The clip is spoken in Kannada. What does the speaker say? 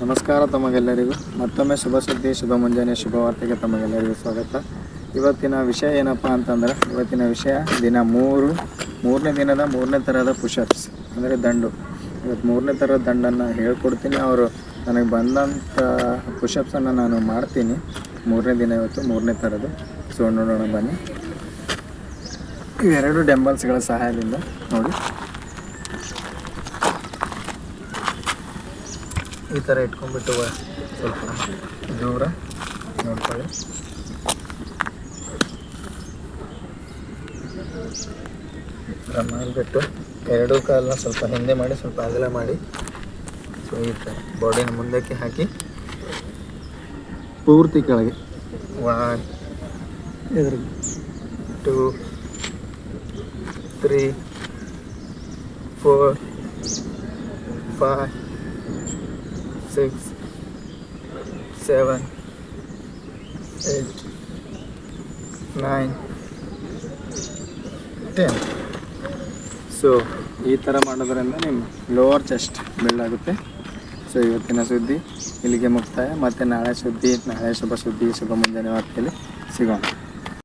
ನಮಸ್ಕಾರ ತಮಗೆಲ್ಲರಿಗೂ ಮತ್ತೊಮ್ಮೆ ಶುಭ ಸುದ್ದಿ ಶುಭ ಮುಂಜಾನೆ ಶುಭ ವಾರ್ತೆಗೆ ತಮಗೆಲ್ಲರಿಗೂ ಸ್ವಾಗತ. ಇವತ್ತಿನ ವಿಷಯ ಏನಪ್ಪ ಅಂತಂದ್ರೆ ಇವತ್ತಿನ ವಿಷಯ ಮೂರನೇ ದಿನದ ಮೂರನೇ ಥರದ ಪುಷಪ್ಸ್ ಅಂದರೆ ದಂಡು. ಇವತ್ತು ಮೂರನೇ ಥರದ ದಂಡನ್ನು ಹೇಳ್ಕೊಡ್ತೀನಿ. ಅವರು ನನಗೆ ಬಂದಂಥ ಪುಷಪ್ಸನ್ನು ನಾನು ಮಾಡ್ತೀನಿ. ಮೂರನೇ ದಿನ ಇವತ್ತು ಮೂರನೇ ಥರದ್ದು. ಸೊ ನೋಡೋಣ ಬನ್ನಿ. ಇವೆರಡು ಡಂಬಲ್ಸ್ಗಳ ಸಹಾಯದಿಂದ ನೋಡಿ ಈ ಥರ ಇಟ್ಕೊಂಡ್ಬಿಟ್ಟು ಸ್ವಲ್ಪ ದೂರ ನೋಡ್ಕೊಳ್ಳಿ. ಮಾಡಿಬಿಟ್ಟು ಎರಡೂ ಕಾಲನ್ನ ಸ್ವಲ್ಪ ಹಿಂದೆ ಮಾಡಿ ಸ್ವಲ್ಪ ಅಗಲ ಮಾಡಿ ಸೊ ಈ ಥರ ಬಾಡಿನ ಮುಂದಕ್ಕೆ ಹಾಕಿ ಪೂರ್ತಿ ಕೆಳಗೆ 1 2 3 4 5 6 7 8 9 10. ಸೊ ಈ ಥರ ಮಾಡೋದ್ರಿಂದ ನಿಮ್ಮ ಲೋವರ್ ಚೆಸ್ಟ್ ಬಿಲ್ಡ್ ಆಗುತ್ತೆ. ಸೊ ಇವತ್ತಿನ ಸುದ್ದಿ ಇಲ್ಲಿಗೆ ಮುಕ್ತಾಯ. ಮತ್ತು ನಾಳೆ ಶುಭ ಸುದ್ದಿ ಶುಭ ಮುಂಜಾನೆ ವಾರ್ತೆಯಲ್ಲಿ ಸಿಗೋಣ.